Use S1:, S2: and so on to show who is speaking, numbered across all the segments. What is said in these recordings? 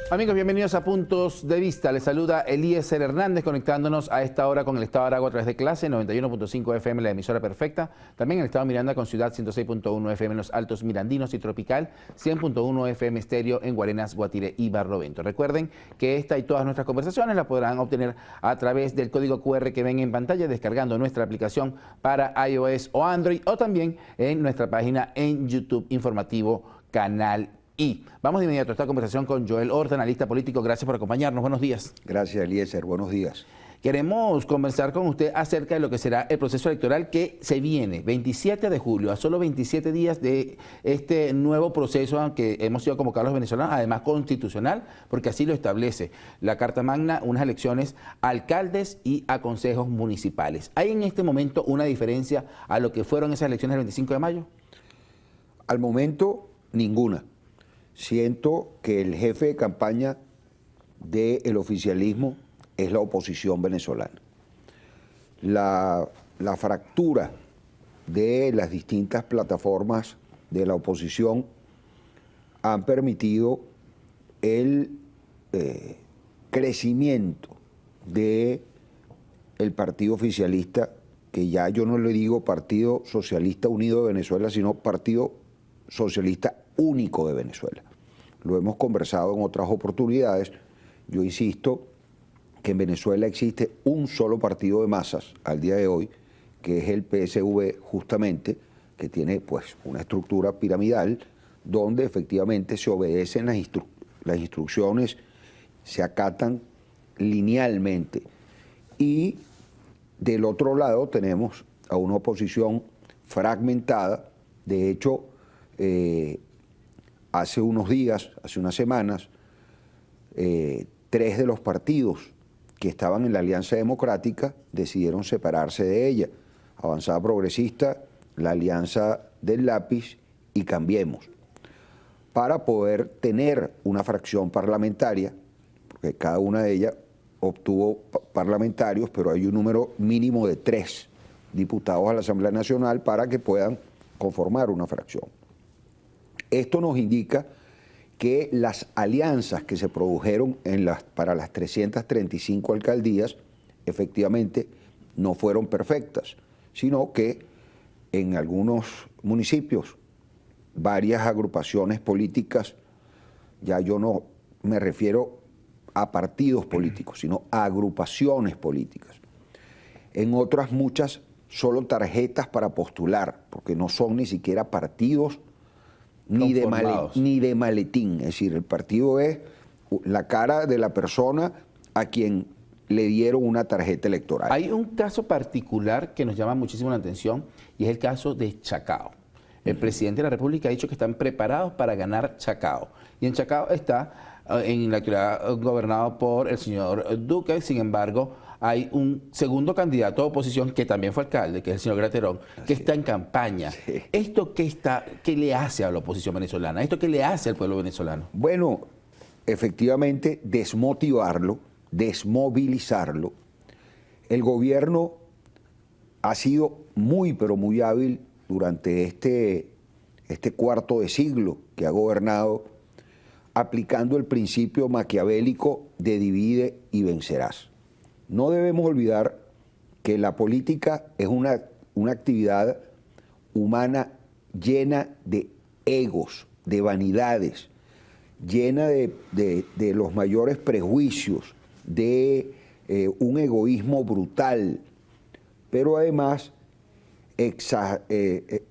S1: Amigos, bienvenidos a Puntos de Vista. Les saluda Eliezer Hernández, conectándonos a esta hora con el Estado de Aragua a través de Clase 91.5 FM, la emisora perfecta. También en el Estado Miranda con Ciudad 106.1 FM en los Altos Mirandinos y Tropical, 100.1 FM estéreo en Guarenas, Guatire y Barlovento. Recuerden que esta y todas nuestras conversaciones las podrán obtener a través del código QR que ven en pantalla, descargando nuestra aplicación para iOS o Android, o también en nuestra página en YouTube informativo Canal Y. Vamos de inmediato a esta conversación con Joel Horta, analista político. Gracias por acompañarnos. Buenos días.
S2: Gracias, Eliezer. Buenos días.
S1: Queremos conversar con usted acerca de lo que será el proceso electoral que se viene, 27 de julio, a solo 27 días de este nuevo proceso que hemos sido convocados los venezolanos, además constitucional, porque así lo establece la Carta Magna, unas elecciones a alcaldes y a consejos municipales. ¿Hay en este momento una diferencia a lo que fueron esas elecciones del 25 de mayo?
S2: Al momento, ninguna. Siento que el jefe de campaña del oficialismo es la oposición venezolana. La fractura de las distintas plataformas de la oposición han permitido el crecimiento del partido oficialista, que ya yo no le digo Partido Socialista Unido de Venezuela, sino Partido Socialista Único de Venezuela. Lo hemos conversado en otras oportunidades. Yo insisto que en Venezuela existe un solo partido de masas al día de hoy, que es el PSV, justamente, que tiene pues una estructura piramidal donde efectivamente se obedecen las instrucciones, se acatan linealmente. Y del otro lado tenemos a una oposición fragmentada. De hecho, hace unos días, hace unas semanas, 3 de los partidos que estaban en la Alianza Democrática decidieron separarse de ella. Avanzada Progresista, la Alianza del Lápiz y Cambiemos, para poder tener una fracción parlamentaria, porque cada una de ellas obtuvo parlamentarios, pero hay un número mínimo de 3 diputados a la Asamblea Nacional para que puedan conformar una fracción. Esto nos indica que las alianzas que se produjeron para las 335 alcaldías efectivamente no fueron perfectas, sino que en algunos municipios varias agrupaciones políticas, ya yo no me refiero a partidos políticos, sino a agrupaciones políticas. En otras muchas solo tarjetas para postular, porque no son ni siquiera partidos ni de maletín. Es decir, el partido es la cara de la persona a quien le dieron una tarjeta electoral.
S1: Hay un caso particular que nos llama muchísimo la atención y es el caso de Chacao. El presidente de la República ha dicho que están preparados para ganar Chacao. Y en Chacao está en la actualidad gobernado por el señor Duque. Sin embargo, hay un segundo candidato a oposición que también fue alcalde, que es el señor Graterón, que está en campaña. Sí. ¿Esto qué le hace a la oposición venezolana? ¿Esto qué le hace al pueblo venezolano?
S2: Bueno, efectivamente, desmotivarlo, desmovilizarlo. El gobierno ha sido muy, pero muy hábil durante este cuarto de siglo que ha gobernado, aplicando el principio maquiavélico de divide y vencerás. No debemos olvidar que la política es una actividad humana llena de egos, de vanidades, llena de los mayores prejuicios, de un egoísmo brutal, pero además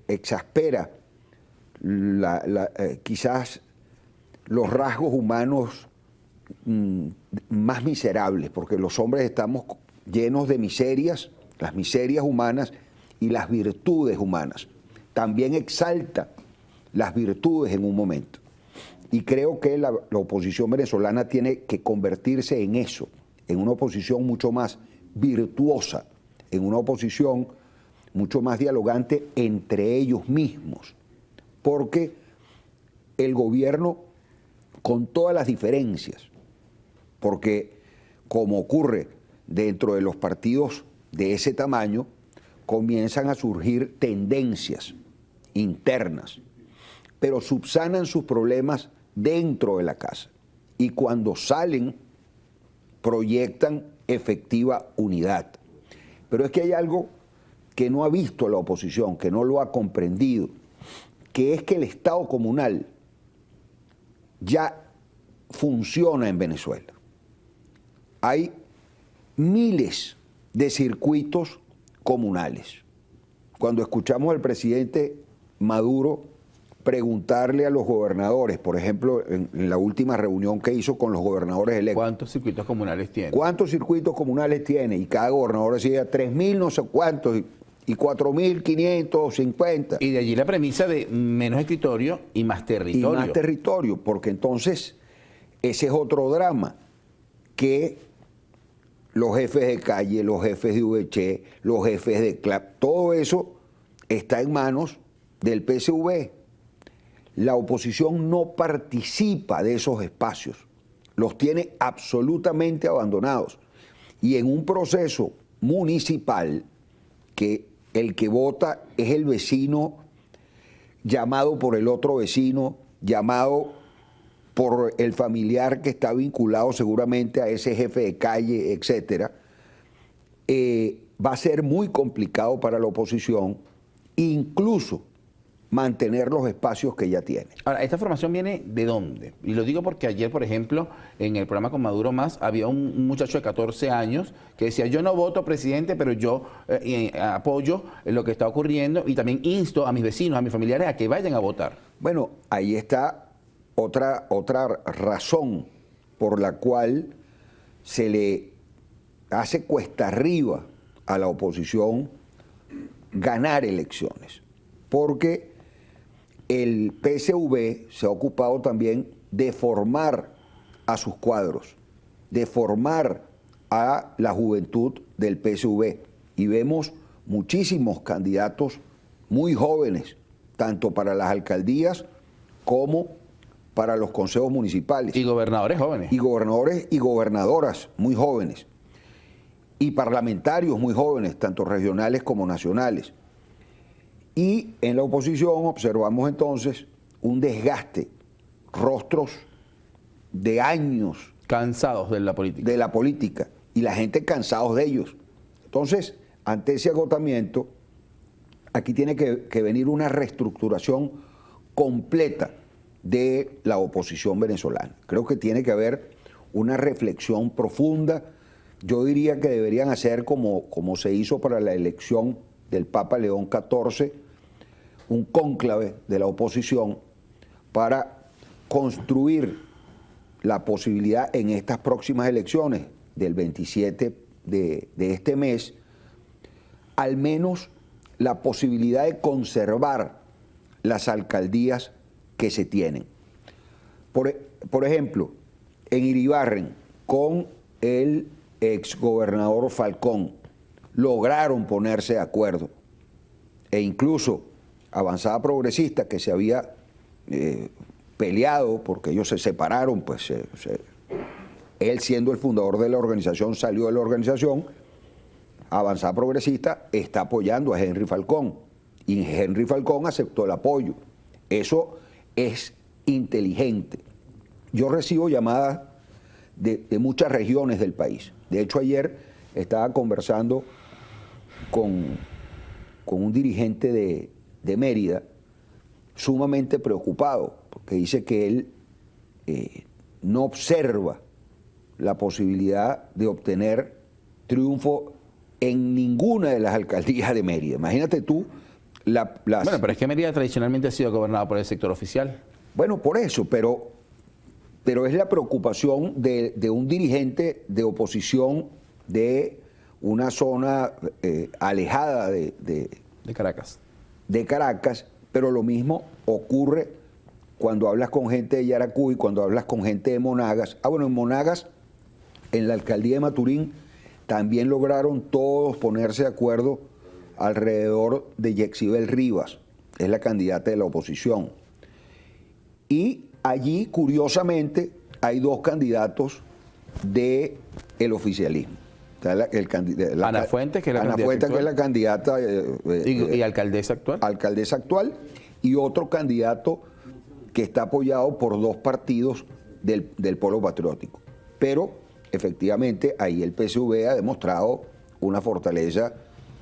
S2: exaspera quizás los rasgos humanos más miserables, porque los hombres estamos llenos de miserias, las miserias humanas y las virtudes humanas. También exalta las virtudes en un momento. Y creo que la oposición venezolana tiene que convertirse en eso, en una oposición mucho más virtuosa, en una oposición mucho más dialogante entre ellos mismos, porque el gobierno, con todas las diferencias, porque como ocurre dentro de los partidos de ese tamaño, comienzan a surgir tendencias internas, pero subsanan sus problemas dentro de la casa. Y cuando salen, proyectan efectiva unidad. Pero es que hay algo que no ha visto la oposición, que no lo ha comprendido, que es que el Estado comunal ya funciona en Venezuela. Hay miles de circuitos comunales. Cuando escuchamos al presidente Maduro preguntarle a los gobernadores, por ejemplo, en la última reunión que hizo con los gobernadores electos.
S1: ¿Cuántos circuitos comunales tiene?
S2: ¿Cuántos circuitos comunales tiene? Y cada gobernador decía 3.000 no sé cuántos y 4.550.
S1: Y de allí la premisa de menos escritorio y más territorio.
S2: Y más territorio, porque entonces ese es otro drama, que los jefes de calle, los jefes de VC, los jefes de CLAP, todo eso está en manos del PSV. La oposición no participa de esos espacios, los tiene absolutamente abandonados. Y en un proceso municipal, que el que vota es el vecino llamado por el otro vecino, llamado por el familiar que está vinculado seguramente a ese jefe de calle, etcétera, va a ser muy complicado para la oposición, incluso mantener los espacios que ya tiene.
S1: Ahora, ¿esta formación viene de dónde? Y lo digo porque ayer, por ejemplo, en el programa con Maduro Más, había un muchacho de 14 años que decía, yo no voto presidente, pero yo apoyo lo que está ocurriendo y también insto a mis vecinos, a mis familiares a que vayan a votar.
S2: Bueno, ahí está otra razón por la cual se le hace cuesta arriba a la oposición ganar elecciones. Porque el PSV se ha ocupado también de formar a sus cuadros, de formar a la juventud del PSV. Y vemos muchísimos candidatos muy jóvenes, tanto para las alcaldías como para los consejos municipales.
S1: Y gobernadores jóvenes.
S2: Y gobernadores y gobernadoras muy jóvenes. Y parlamentarios muy jóvenes, tanto regionales como nacionales. Y en la oposición observamos entonces un desgaste, rostros de años.
S1: Cansados de la política.
S2: De la política, y la gente cansados de ellos. Entonces, ante ese agotamiento, aquí tiene que venir una reestructuración completa de la oposición venezolana. Creo que tiene que haber una reflexión profunda. Yo diría que deberían hacer como se hizo para la elección del Papa León XIV, un cónclave de la oposición para construir la posibilidad en estas próximas elecciones del 27 de este mes, al menos la posibilidad de conservar las alcaldías que se tienen. Por ejemplo, en Iribarren, con el exgobernador Falcón, lograron ponerse de acuerdo, e incluso Avanzada Progresista, que se había peleado porque ellos se separaron, pues él, siendo el fundador de la organización, salió de la organización. Avanzada Progresista está apoyando a Henry Falcón y Henry Falcón aceptó el apoyo. Eso es inteligente. Yo recibo llamadas de muchas regiones del país. De hecho, ayer estaba conversando con un dirigente de Mérida, sumamente preocupado, porque dice que él no observa la posibilidad de obtener triunfo en ninguna de las alcaldías de Mérida. Imagínate tú
S1: Bueno, pero es que Mérida tradicionalmente ha sido gobernada por el sector oficial.
S2: Bueno, por eso, pero es la preocupación de un dirigente de oposición de una zona alejada de
S1: Caracas.
S2: De Caracas, pero lo mismo ocurre cuando hablas con gente de Yaracuy, cuando hablas con gente de Monagas. Bueno, en Monagas, en la alcaldía de Maturín, también lograron todos ponerse de acuerdo alrededor de Yexibel Rivas, es la candidata de la oposición. Y allí, curiosamente, hay dos candidatos del oficialismo. Está
S1: Ana Fuentes, que es la
S2: Ana
S1: candidata
S2: Fuentes, que es
S1: actual.
S2: la candidata
S1: ¿Y alcaldesa actual?
S2: alcaldesa actual, y otro candidato que está apoyado por dos partidos del Polo Patriótico. Pero efectivamente ahí el PSV ha demostrado una fortaleza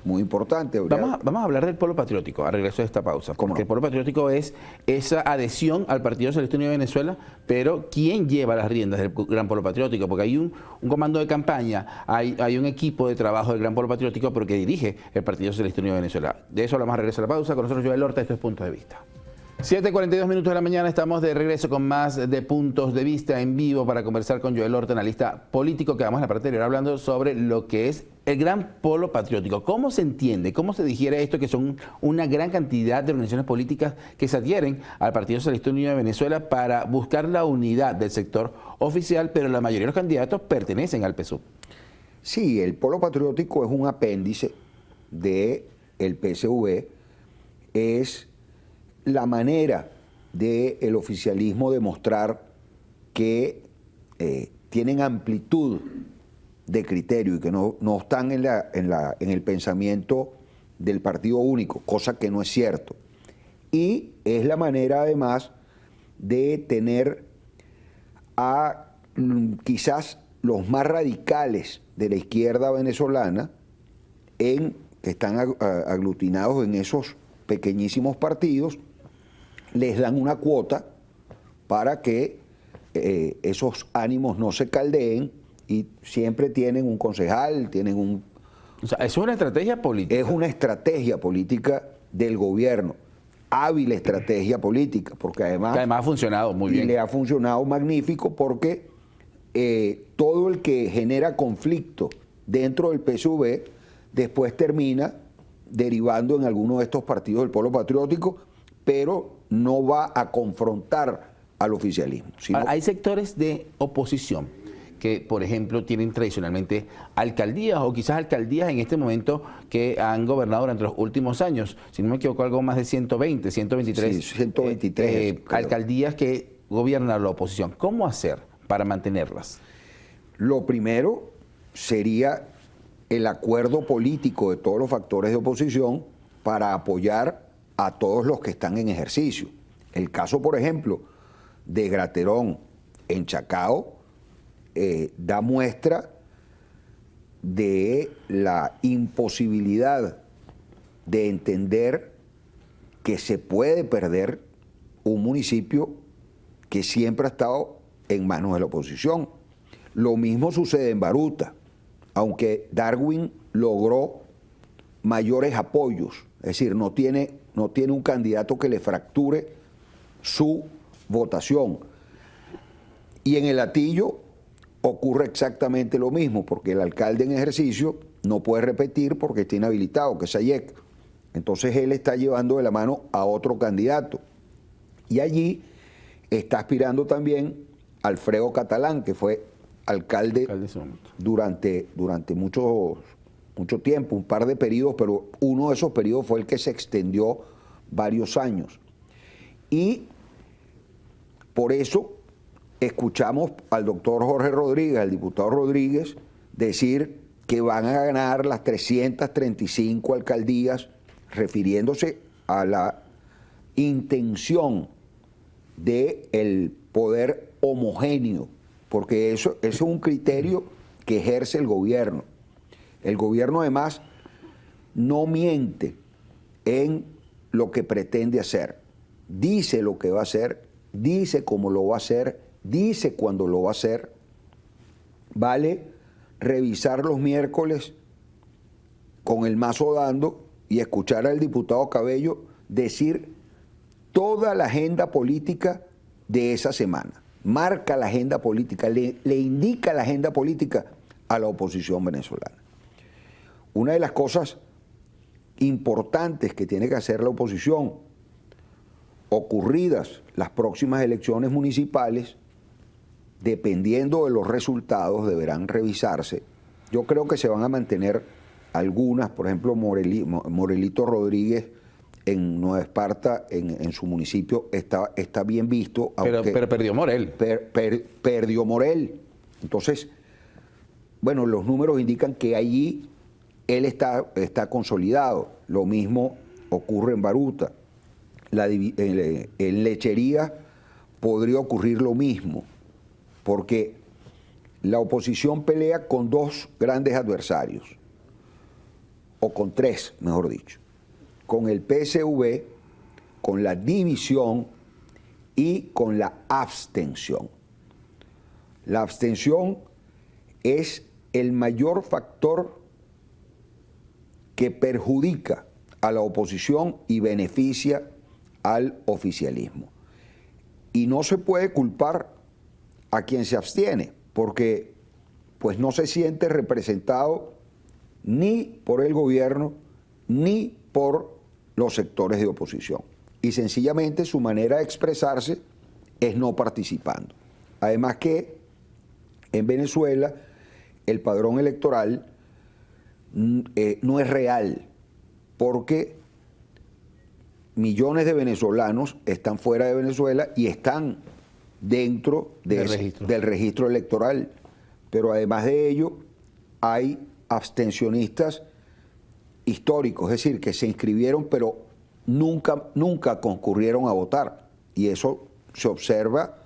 S2: muy importante.
S1: Vamos a hablar del Polo Patriótico a regreso de esta pausa,
S2: ¿Cómo
S1: porque
S2: no?
S1: el Polo Patriótico es esa adhesión al Partido Socialista Unido de Venezuela, pero ¿quién lleva las riendas del Gran Polo Patriótico? Porque hay un comando de campaña, hay un equipo de trabajo del Gran Polo Patriótico, pero que dirige el Partido Socialista Unido de Venezuela. De eso hablamos a regreso a la pausa. Con nosotros Joel Horta, esto es Punto de Vista. 7:42 minutos de la mañana, estamos de regreso con más de Puntos de Vista en vivo para conversar con Joel Horta, analista político, que vamos en la parte anterior hablando sobre lo que es el Gran Polo Patriótico. ¿Cómo se entiende, cómo se digiere esto, que son una gran cantidad de organizaciones políticas que se adhieren al Partido Socialista Unido de Venezuela para buscar la unidad del sector oficial, pero la mayoría de los candidatos pertenecen al PSUV?
S2: Sí, el Polo Patriótico es un apéndice del PSV, es la manera del oficialismo de mostrar que tienen amplitud de criterio y que no están en el pensamiento del partido único, cosa que no es cierto. Y es la manera además de tener a quizás los más radicales de la izquierda venezolana que están aglutinados en esos pequeñísimos partidos, les dan una cuota para que esos ánimos no se caldeen y siempre tienen un concejal, tienen un...
S1: O sea, es una estrategia política.
S2: Es una estrategia política del gobierno, hábil estrategia política, porque además...
S1: Que además ha funcionado muy
S2: y
S1: bien.
S2: le ha funcionado magnífico porque todo el que genera conflicto dentro del PSV después termina derivando en alguno de estos partidos del Polo Patriótico, pero no va a confrontar al oficialismo.
S1: Hay sectores de oposición que, por ejemplo, tienen tradicionalmente alcaldías o quizás alcaldías en este momento que han gobernado durante los últimos años. Si no me equivoco, algo más de 120, 123,
S2: Sí, 123
S1: alcaldías que gobierna la oposición. ¿Cómo hacer para mantenerlas?
S2: Lo primero sería el acuerdo político de todos los factores de oposición para apoyar a todos los que están en ejercicio. El caso, por ejemplo, de Graterón en Chacao da muestra de la imposibilidad de entender que se puede perder un municipio que siempre ha estado en manos de la oposición. Lo mismo sucede en Baruta, aunque Darwin logró mayores apoyos, es decir, no tiene un candidato que le fracture su votación. Y en el Hatillo ocurre exactamente lo mismo, porque el alcalde en ejercicio no puede repetir porque está inhabilitado, que es Sayek. Entonces él está llevando de la mano a otro candidato. Y allí está aspirando también Alfredo Catalán, que fue alcalde durante mucho tiempo, un par de periodos, pero uno de esos periodos fue el que se extendió varios años. Y por eso escuchamos al doctor Jorge Rodríguez, al diputado Rodríguez, decir que van a ganar las 335 alcaldías, refiriéndose a la intención del poder homogéneo, porque eso es un criterio que ejerce el gobierno. El gobierno además no miente en lo que pretende hacer. Dice lo que va a hacer, dice cómo lo va a hacer, dice cuándo lo va a hacer. Vale revisar los miércoles con el mazo dando y escuchar al diputado Cabello decir toda la agenda política de esa semana. Marca la agenda política, le indica la agenda política a la oposición venezolana. Una de las cosas importantes que tiene que hacer la oposición, ocurridas las próximas elecciones municipales, dependiendo de los resultados, deberán revisarse. Yo creo que se van a mantener algunas, por ejemplo, Morelito Rodríguez en Nueva Esparta, en su municipio, está bien visto.
S1: Pero perdió Morel.
S2: Perdió Morel. Entonces, bueno, los números indican que allí él está consolidado. Lo mismo ocurre en Baruta. En Lechería podría ocurrir lo mismo, porque la oposición pelea con dos grandes adversarios, o con tres, mejor dicho, con el PSV, con la división y con la abstención. La abstención es el mayor factor que perjudica a la oposición y beneficia al oficialismo. Y no se puede culpar a quien se abstiene, porque pues no se siente representado ni por el gobierno ni por los sectores de oposición. Y sencillamente su manera de expresarse es no participando. Además que en Venezuela el padrón electoral no es real, porque millones de venezolanos están fuera de Venezuela y están dentro del registro electoral. Pero además de ello, hay abstencionistas históricos, es decir, que se inscribieron pero nunca concurrieron a votar. Y eso se observa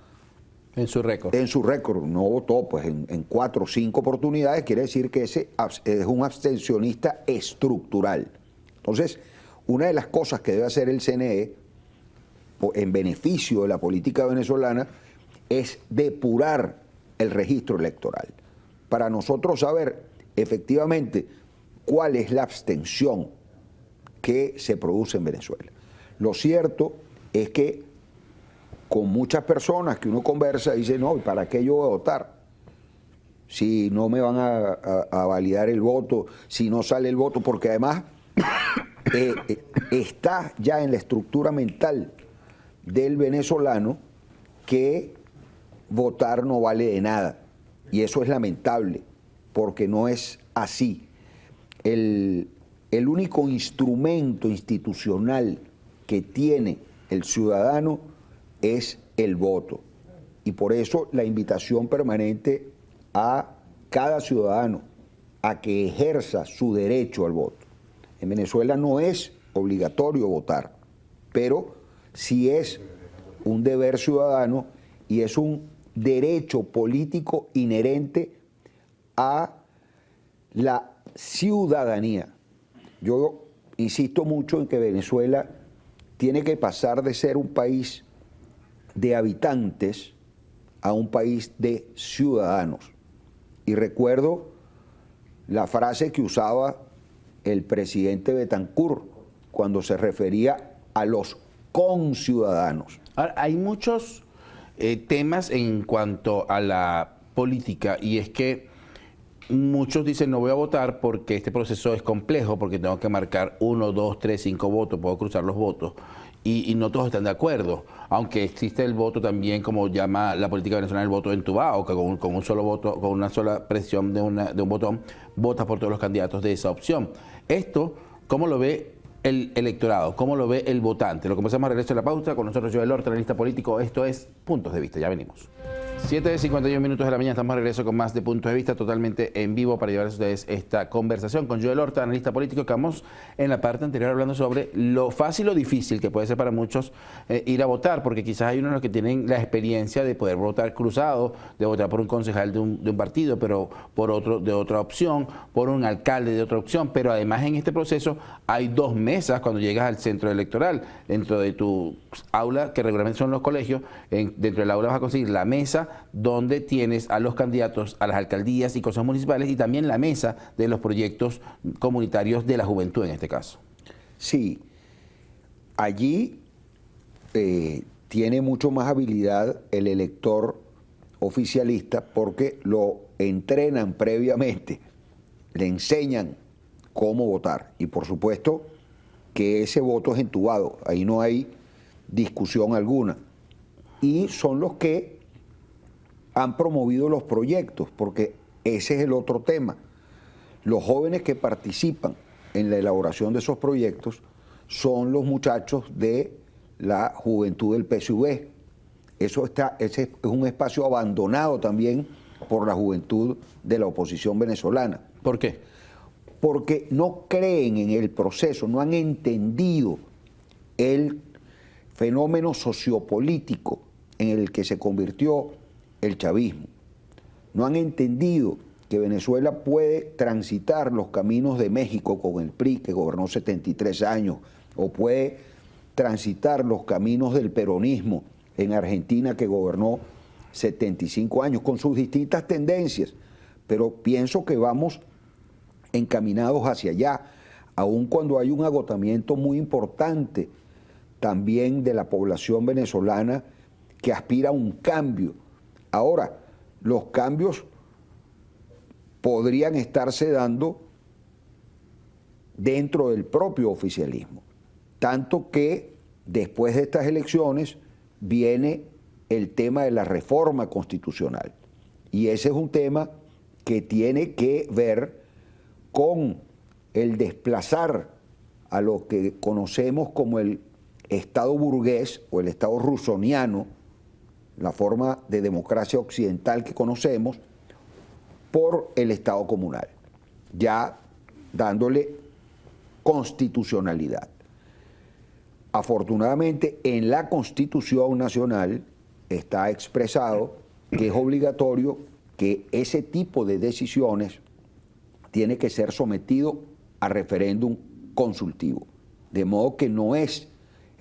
S1: en su récord.
S2: En su récord. No votó pues en 4 o 5 oportunidades, quiere decir que ese es un abstencionista estructural. Entonces, una de las cosas que debe hacer el CNE en beneficio de la política venezolana es depurar el registro electoral, para nosotros saber efectivamente cuál es la abstención que se produce en Venezuela. Lo cierto es que con muchas personas que uno conversa dicen, no, ¿para qué yo voy a votar? Si no me van a validar el voto, si no sale el voto, porque además está ya en la estructura mental del venezolano que votar no vale de nada. Y eso es lamentable, porque no es así. El único instrumento institucional que tiene el ciudadano es el voto. Y por eso la invitación permanente a cada ciudadano a que ejerza su derecho al voto. En Venezuela no es obligatorio votar, pero sí es un deber ciudadano y es un derecho político inherente a la ciudadanía. Yo insisto mucho en que Venezuela tiene que pasar de ser un país de habitantes a un país de ciudadanos. Y recuerdo la frase que usaba el presidente Betancur cuando se refería a los conciudadanos.
S1: Ahora, hay muchos temas en cuanto a la política, y es que muchos dicen no voy a votar porque este proceso es complejo, porque tengo que marcar 1, 2, 3, 5 votos, puedo cruzar los votos, y no todos están de acuerdo, aunque existe el voto también, como llama la política venezolana, el voto entubado, que con un solo voto, con una sola presión de un botón, votas por todos los candidatos de esa opción. Esto, ¿cómo lo ve el electorado? ¿Cómo lo ve el votante? Lo comenzamos a regreso de la pausa. Con nosotros Joel Horta, analista político. Esto es Puntos de Vista. Ya venimos. 7:51 de la mañana, estamos de regreso con más de Puntos de Vista, totalmente en vivo para llevarles a ustedes esta conversación con Joel Horta, analista político. Quedamos en la parte anterior hablando sobre lo fácil o difícil que puede ser para muchos ir a votar, porque quizás hay unos que tienen la experiencia de poder votar cruzado, de votar por un concejal de un partido, pero por otro de otra opción, por un alcalde de otra opción, pero además en este proceso hay 2 mesas cuando llegas al centro electoral. Dentro de tu aula, que regularmente son los colegios, dentro del aula vas a conseguir la mesa donde tienes a los candidatos a las alcaldías y consejos municipales, y también la mesa de los proyectos comunitarios de la juventud en este caso.
S2: Sí, allí tiene mucho más habilidad el elector oficialista porque lo entrenan previamente, le enseñan cómo votar, y por supuesto que ese voto es entubado, ahí no hay discusión alguna, y son los que han promovido los proyectos, porque ese es el otro tema. Los jóvenes que participan en la elaboración de esos proyectos son los muchachos de la juventud del PSV. Ese es un espacio abandonado también por la juventud de la oposición venezolana.
S1: ¿Por qué?
S2: Porque no creen en el proceso, no han entendido el fenómeno sociopolítico en el que se convirtió el chavismo. No han entendido que Venezuela puede transitar los caminos de México con el PRI, que gobernó 73 años, o puede transitar los caminos del peronismo en Argentina, que gobernó 75 años, con sus distintas tendencias. Pero pienso que vamos encaminados hacia allá, aun cuando hay un agotamiento muy importante también de la población venezolana que aspira a un cambio. Ahora, los cambios podrían estarse dando dentro del propio oficialismo, tanto que después de estas elecciones viene el tema de la reforma constitucional, y ese es un tema que tiene que ver con el desplazar a lo que conocemos como el Estado burgués o el Estado rusoniano, la forma de democracia occidental que conocemos, por el Estado comunal, ya dándole constitucionalidad. Afortunadamente, en la Constitución Nacional está expresado que es obligatorio que ese tipo de decisiones tiene que ser sometido a referéndum consultivo, de modo que no es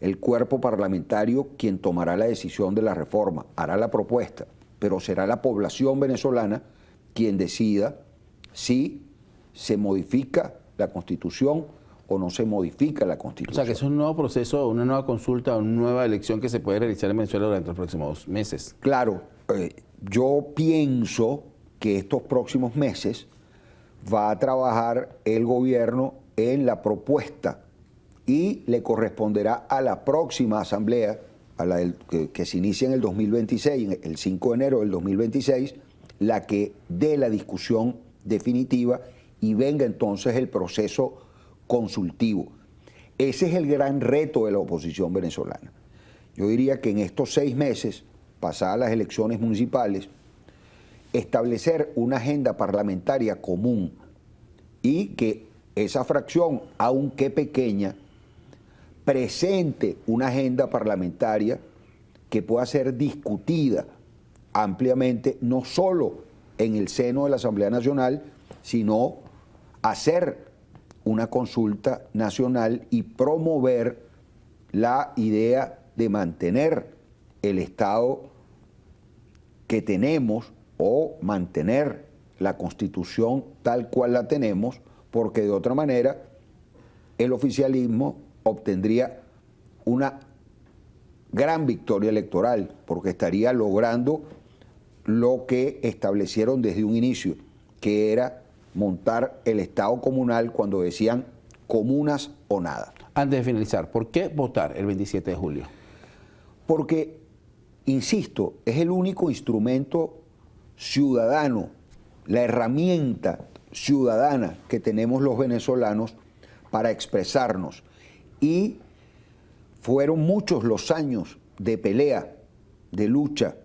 S2: el cuerpo parlamentario quien tomará la decisión de la reforma, hará la propuesta, pero será la población venezolana quien decida si se modifica la Constitución o no se modifica la Constitución.
S1: O sea, que es un nuevo proceso, una nueva consulta, una nueva elección que se puede realizar en Venezuela durante los próximos meses.
S2: Claro, yo pienso que estos próximos meses va a trabajar el gobierno en la propuesta y le corresponderá a la próxima asamblea, a la que se inicia en el 2026, el 5 de enero del 2026, la que dé la discusión definitiva y venga entonces el proceso consultivo. Ese es el gran reto de la oposición venezolana. Yo diría que en estos 6 meses, pasadas las elecciones municipales, establecer una agenda parlamentaria común y que esa fracción, aunque pequeña, presente una agenda parlamentaria que pueda ser discutida ampliamente, no solo en el seno de la Asamblea Nacional, sino hacer una consulta nacional y promover la idea de mantener el Estado que tenemos o mantener la Constitución tal cual la tenemos, porque de otra manera el oficialismo obtendría una gran victoria electoral, porque estaría logrando lo que establecieron desde un inicio, que era montar el Estado comunal cuando decían comunas o nada.
S1: Antes de finalizar, ¿por qué votar el 27 de julio?
S2: Porque, insisto, es el único instrumento ciudadano, la herramienta ciudadana que tenemos los venezolanos para expresarnos. Y fueron muchos los años de pelea, de lucha,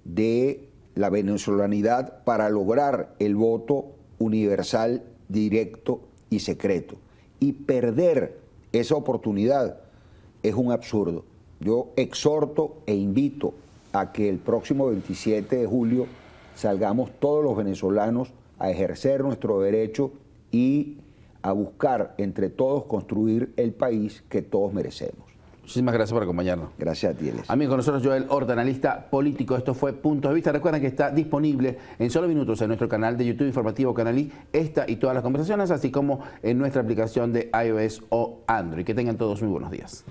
S2: de la venezolanidad para lograr el voto universal, directo y secreto. Y perder esa oportunidad es un absurdo. Yo exhorto e invito a que el próximo 27 de julio salgamos todos los venezolanos a ejercer nuestro derecho y a buscar entre todos construir el país que todos merecemos.
S1: Muchísimas gracias por acompañarnos.
S2: Gracias a ti, Elías.
S1: Amigos, con nosotros Joel Horta, analista político. Esto fue Puntos de Vista. Recuerden que está disponible en solo minutos en nuestro canal de YouTube informativo Canalí, esta y todas las conversaciones, así como en nuestra aplicación de iOS o Android. Que tengan todos muy buenos días.